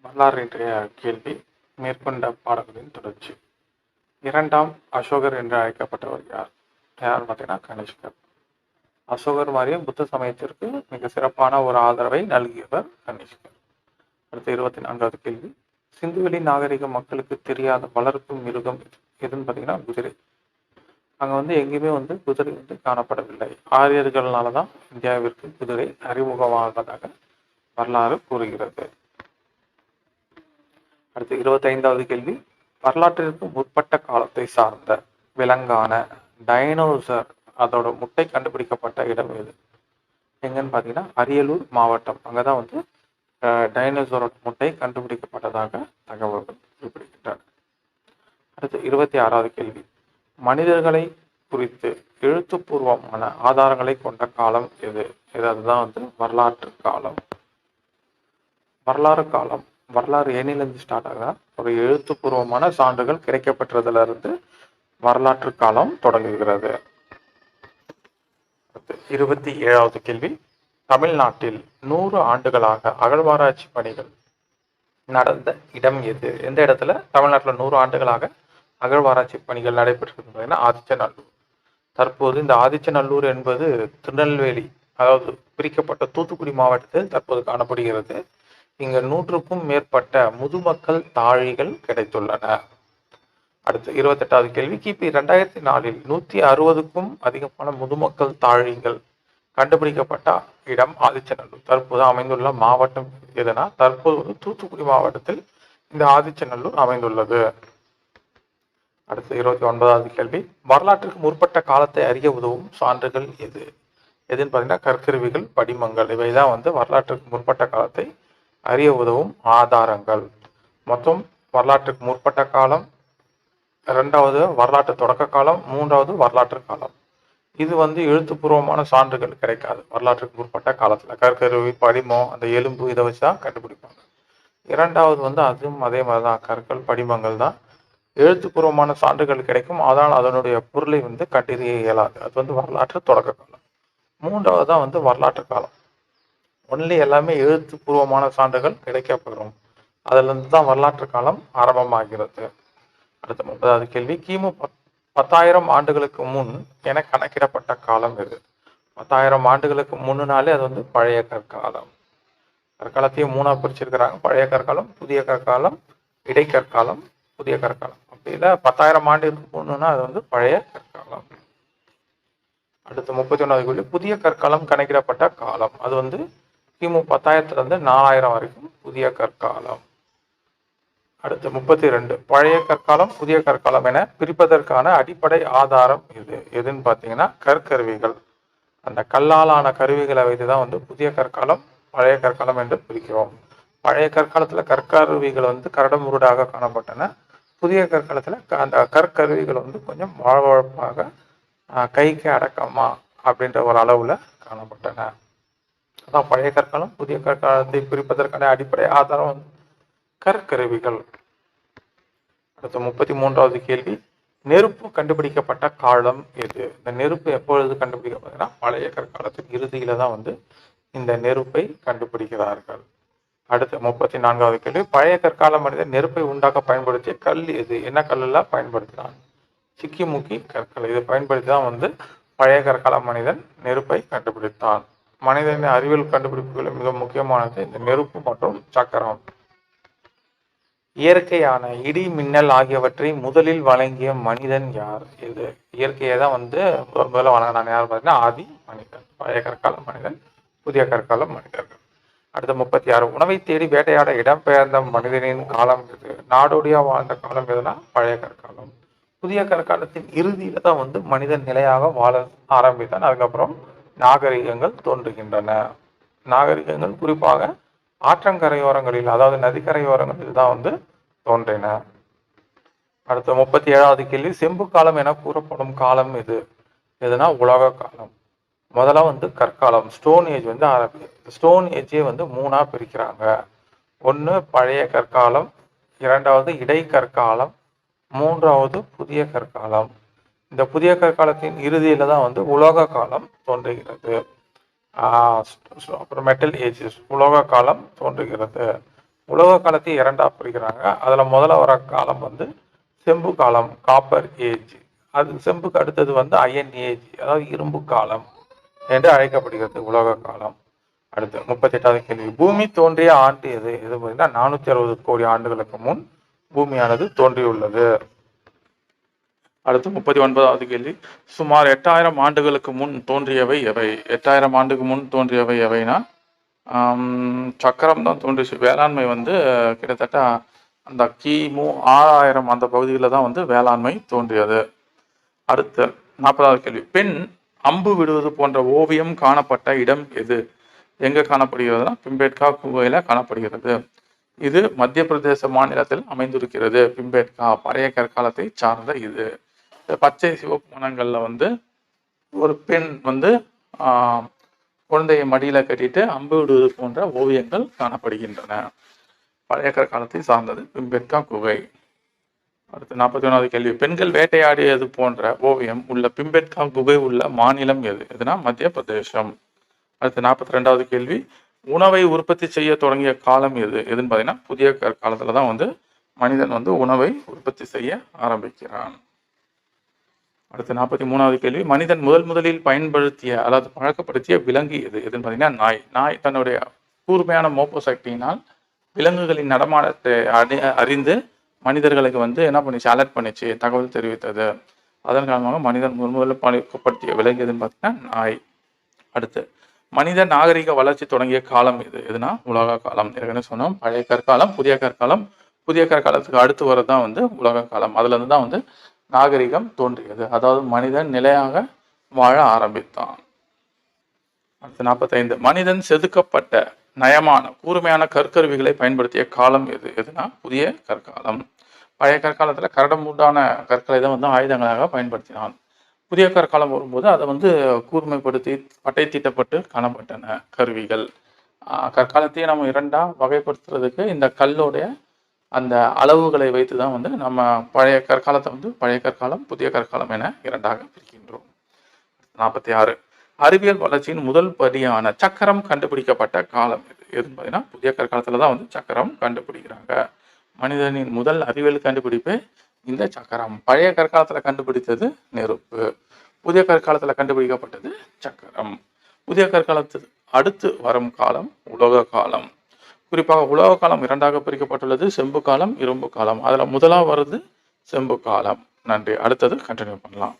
வரலாறு இன்றைய கேள்வி மேற்கொண்ட பாடல்களின் தொடர்ச்சி. இரண்டாம் அசோகர் என்று அழைக்கப்பட்டவர் யார்? யார் பார்த்தீங்கன்னா கனிஷ்கர். அசோகர் மாதிரியே புத்த சமயத்திற்கு மிக சிறப்பான ஒரு ஆதரவை நல்கியவர் கனிஷ்கர். அடுத்து 24வது கேள்வி. சிந்துவெளி நாகரிக மக்களுக்கு தெரியாத வளர்க்கும் மிருகம் எதுன்னு பார்த்தீங்கன்னா குதிரை. அங்கே எங்கேயுமே குதிரை காணப்படவில்லை. ஆரியர்களால தான் இந்தியாவிற்கு குதிரை அறிமுகமாவதாக வரலாறு கூறுகிறது. அடுத்து 25வது கேள்வி. வரலாற்றிற்கு முற்பட்ட காலத்தை சார்ந்த விலங்கான டைனோசர் அதோட முட்டை கண்டுபிடிக்கப்பட்ட இடம் எது? எங்கன்னு பார்த்தீங்கன்னா அரியலூர் மாவட்டம். அங்கதான் டைனோசரோட முட்டை கண்டுபிடிக்கப்பட்டதாக தகவல்கள் குறிப்பிடுகின்றன. அடுத்து 26வது கேள்வி. மனிதர்களை குறித்து எழுத்துப்பூர்வமான ஆதாரங்களை கொண்ட காலம் எது? அதுதான் வரலாற்று காலம். வரலாறு காலம் வரலாறு எண்ணிலிருந்து ஸ்டார்ட் ஆகுதா? ஒரு எழுத்துப்பூர்வமான சான்றுகள் கிடைக்கப்பெற்றதுல இருந்து வரலாற்று காலம் தொடங்குகிறது. 27வது கேள்வி. தமிழ்நாட்டில் 100 ஆண்டுகளாக அகழ்வாராய்ச்சி பணிகள் நடந்த இடம் எது? எந்த இடத்துல தமிழ்நாட்டில் 100 ஆண்டுகளாக அகழ்வாராய்ச்சி பணிகள் நடைபெற்றது? ஆதிச்சநல்லூர். தற்போது இந்த ஆதிச்சநல்லூர் என்பது திருநெல்வேலி, அதாவது பிரிக்கப்பட்ட தூத்துக்குடி மாவட்டத்தில் தற்போது காணப்படுகிறது. இங்க 100க்கும் மேற்பட்ட முதுமக்கள் தாழிகள் கிடைத்துள்ளன. அடுத்து 28வது கேள்வி. கிபி 2004 160க்கும் அதிகமான முதுமக்கள் தாழிகள் கண்டுபிடிக்கப்பட்ட இடம் ஆதிச்சநல்லூர். தற்போது அமைந்துள்ள மாவட்டம் எதுனா தற்போது தூத்துக்குடி மாவட்டத்தில் இந்த ஆதிச்சநல்லூர் அமைந்துள்ளது. அடுத்து 29வது கேள்வி. வரலாற்றுக்கு முற்பட்ட காலத்தை அறிய உதவும் சான்றுகள் எது? எதுன்னு பார்த்தீங்கன்னா கற்கருவிகள், படிமங்கள். இவைதான் வரலாற்றுக்கு முற்பட்ட காலத்தை அறிய உதவும் ஆதாரங்கள். மொத்தம் வரலாற்றுக்கு முற்பட்ட காலம், 2வது வரலாற்று தொடக்க காலம், 3வது வரலாற்று காலம். இது எழுத்துப்பூர்வமான சான்றுகள் கிடைக்காது. வரலாற்றுக்கு முற்பட்ட காலத்துல கற்கருவி, படிமம், அந்த எலும்பு இதை வச்சுதான் கண்டுபிடிப்பாங்க. 2வது அதுவும் அதே மாதிரிதான், கற்கள், படிமங்கள் தான் எழுத்துப்பூர்வமான சான்றுகள் கிடைக்கும். ஆனால் அதனுடைய பொருளை கண்டறிய இயலாது. அது வரலாற்று தொடக்க காலம். 3வது தான் வரலாற்று காலம். ஒன்லி எல்லாமே எழுத்துப்பூர்வமான சான்றுகள் கிடைக்கப்பெறும். அதுல இருந்து தான் வரலாற்று காலம் ஆரம்பமாகிறது. அடுத்த 30வது கேள்வி. கிமு 10,000 ஆண்டுகளுக்கு முன் என கணக்கிடப்பட்ட காலம் எது? 10,000 ஆண்டுகளுக்கு முன்னாலே அது பழைய கற்காலம். கற்காலத்தையும் 3ஆ பிரிச்சிருக்கிறாங்க. பழைய கற்காலம், புதிய கற்காலம், இடைக்கற்காலம், புதிய கற்காலம். அப்படி இல்லை 10,000 ஆண்டுகளுக்கு முன்னுன்னா அது பழைய கற்காலம். அடுத்து 31வது கேள்வி. புதிய கற்காலம் கணக்கிடப்பட்ட காலம் அது கிமு 10,000 4,000 வரைக்கும் புதிய கற்காலம். அடுத்து 32. பழைய கற்காலம், புதிய கற்காலம் என பிரிப்பதற்கான அடிப்படை ஆதாரம் எதுன்னு பார்த்தீங்கன்னா கற்கருவிகள். அந்த கல்லாலான கருவிகளை வைத்துதான் புதிய கற்காலம், பழைய கற்காலம் என்று பிரிக்கிறோம். பழைய கற்காலத்துல கற்கருவிகள் கரடுமுரடாக காணப்பட்டன. புதிய கற்காலத்துல அந்த கற்கருவிகள் கொஞ்சம் வாழ்வழப்பாக கைக்கு அடக்கமா அப்படின்ற ஒரு அளவுல காணப்பட்டன. அதான் பழைய கற்காலம், புதிய கற்காலத்தை பிரிப்பதற்கான அடிப்படை ஆதாரம் கற்கருவிகள். அடுத்த 33வது கேள்வி. நெருப்பு கண்டுபிடிக்கப்பட்ட காலம் எது? இந்த நெருப்பு எப்பொழுது கண்டுபிடிக்கப்பட்டதுன்னா பழைய கற்காலத்தின் இறுதியில தான் இந்த நெருப்பை கண்டுபிடிக்கிறார்கள். அடுத்து 34வது கேள்வி. பழைய கற்கால மனிதன் நெருப்பை உண்டாக்க பயன்படுத்திய கல் எது? என்ன கல்லெல்லாம் பயன்படுத்தினான்? சிக்கிமுக்கி கற்கள். இதை பயன்படுத்தி தான் பழைய கற்கால மனிதன் நெருப்பை கண்டுபிடித்தான். மனிதனின் அறிவியல் கண்டுபிடிப்புகளில் மிக முக்கியமானது இந்த நெருப்பு மற்றும் சக்கரம். இயற்கையான இடி, மின்னல் ஆகியவற்றை முதலில் வழங்கிய மனிதன் யார்? இது இயற்கையை தான் முதல்ல வழங்கினாங்க. யார் பார்த்தீங்கன்னா ஆதி மனிதன். பழைய கற்கால மனிதன், புதிய கற்கால மனிதர்கள். அடுத்த 36. உணவை தேடி வேட்டையாட இடம்பெயர்ந்த மனிதனின் காலம் எது? நாடோடியா வாழ்ந்த காலம் எதுனா பழைய கற்காலம். புதிய கற்காலத்தின் இறுதியில தான் மனிதன் நிலையாக வாழ ஆரம்பித்தான். அதுக்கப்புறம் நாகரிகங்கள் தோன்றுகின்றன. நாகரிகங்கள் குறிப்பாக ஆற்றங்கரையோரங்களில், அதாவது நதிக்கரையோரங்களில் தான் தோன்றின. அடுத்த 37வது கேள்வி. செம்பு காலம் என கூறப்படும் காலம் எது? எதுனா உலக காலம். முதல்ல கற்காலம், ஸ்டோன் ஏஜ் ஆரம்பிக்குது. ஸ்டோன் ஏஜே 3ஆ பிரிக்கிறாங்க. 1 பழைய கற்காலம், 2வது இடைக்கற்காலம், 3வது புதிய கற்காலம். இந்த புதிய கற்காலத்தின் இறுதியில தான் உலோக காலம் தோன்றுகிறது. அப்புறம் மெட்டல் ஏஜஸ், உலோக காலம் தோன்றுகிறது. உலோக காலத்தை இரண்டாக பிரிக்கிறாங்க. அதில் முதல்ல வர காலம் வந்து செம்பு காலம், காப்பர் ஏஜ். அது செம்புக்கு அடுத்தது வந்து அயன் ஏஜ், அதாவது இரும்பு காலம் என்று அழைக்கப்படுகிறது உலோக காலம். அடுத்து 38வது கேள்வி. பூமி தோன்றிய ஆண்டு எது? எது பார்த்தீங்கன்னா 460 கோடி ஆண்டுகளுக்கு முன் பூமியானது தோன்றியுள்ளது. அடுத்து 39வது கேள்வி. சுமார் 8000 ஆண்டுகளுக்கு முன் தோன்றியவை எவை? 8000 ஆண்டுக்கு முன் தோன்றியவை எவைனா சக்கரம் தான் தோன்றிச்சு. வேளாண்மை வந்து கிட்டத்தட்ட அந்த கிமு 6000 அந்த பகுதியில் தான் வந்து வேளாண்மை தோன்றியது. அடுத்து 40வது கேள்வி. பெண் அம்பு விடுவது போன்ற ஓவியம் காணப்பட்ட இடம் எது? எங்க காணப்படுகிறதுனா பிம்பேட்கா குகையில காணப்படுகிறது. இது மத்திய பிரதேச மாநிலத்தில் அமைந்திருக்கிறது. பிம்பேட்கா பழைய கற்காலத்தை சார்ந்த இது. பச்சை சிவப்பு வனங்கள்ல வந்து ஒரு பெண் வந்து குழந்தையை மடியில கட்டிட்டு அம்பு விடுவது போன்ற ஓவியங்கள் காணப்படுகின்றன. பழைய கற்காலத்தை சார்ந்தது பிம்பேட்கா குகை. அடுத்து 41வது கேள்வி. பெண்கள் வேட்டையாடியது போன்ற ஓவியம் உள்ள பிம்பேட்கா குகை உள்ள மாநிலம் எது? எதுனா மத்திய பிரதேசம். அடுத்து 42வது கேள்வி. உணவை உற்பத்தி செய்ய தொடங்கிய காலம் எது? எதுன்னு பார்த்தீங்கன்னா புதிய கற்காலத்துல தான் வந்து மனிதன் வந்து உணவை உற்பத்தி செய்ய ஆரம்பிக்கிறான். அடுத்து 43வது கேள்வி. மனிதன் முதலில் பயன்படுத்திய அதாவது பழக்கப்படுத்திய விலங்கு எது? எதுன்னு பார்த்தீங்கன்னா நாய். நாய் தன்னுடைய கூர்மையான மோப்ப சக்தியினால் விலங்குகளின் நடமாட்டத்தை அறிந்து மனிதர்களுக்கு வந்து என்ன பண்ணிச்சு, அலர்ட் பண்ணிச்சு, தகவல் தெரிவித்தது. அதன் காரணமாக மனிதன் முதல்ல பழக்கப்படுத்திய விலங்கு எதுன்னு பார்த்தீங்கன்னா நாய். அடுத்து மனித நாகரிக வளர்ச்சி தொடங்கிய காலம் எது? எதுனா உலக காலம். ஏற்கனவே சொன்னோம் பழைய கற்காலம், புதிய கற்காலம். புதிய கற்காலத்துக்கு அடுத்து வரதான் வந்து உலக காலம். அதுல இருந்து தான் வந்து நாகரிகம் தோன்றியது. அதாவது மனிதன் நிலையாக வாழ ஆரம்பித்தான். அடுத்து 45. மனிதன் செதுக்கப்பட்ட நயமான கூர்மையான கற்கருவிகளை பயன்படுத்திய காலம் எது? எதுனா புதிய கற்காலம். பழைய கற்காலத்துல கரடுமுரடான கற்களை தான் வந்து ஆயுதங்களாக பயன்படுத்தினான். புதிய கற்காலம் வரும்போது அதை வந்து கூர்மைப்படுத்தி பட்டை தீட்டப்பட்டு காணப்பட்டன கருவிகள். கற்காலத்தையே நம்ம இரண்டா வகைப்படுத்துறதுக்கு இந்த கல்லுடைய அந்த அளவுகளை வைத்து தான் வந்து நம்ம பழைய கற்காலத்தை வந்து பழைய கற்காலம், புதிய கற்காலம் என இரண்டாக பிரிக்கின்றோம். 46. அறிவியல் வளர்ச்சியின் முதல் படியான சக்கரம் கண்டுபிடிக்கப்பட்ட காலம் எது? எதுன்னு பார்த்தீங்கன்னா புதிய கற்காலத்துல தான் வந்து சக்கரம் கண்டுபிடிக்கிறாங்க. மனிதனின் முதல் அறிவியல் கண்டுபிடிப்பு இந்த சக்கரம். பழைய கற்காலத்துல கண்டுபிடித்தது நெருப்பு. புதிய கற்காலத்துல கண்டுபிடிக்கப்பட்டது சக்கரம். புதிய காலத்துக்கு அடுத்து வரும் காலம் உலோக காலம். குறிப்பாக உலோக காலம் இரண்டாக பிரிக்கப்பட்டுள்ளது. செம்பு காலம், இரும்பு காலம். அதுல முதலாக வருது செம்பு காலம். நன்றி. அடுத்தது கண்டினியூ பண்ணலாம்.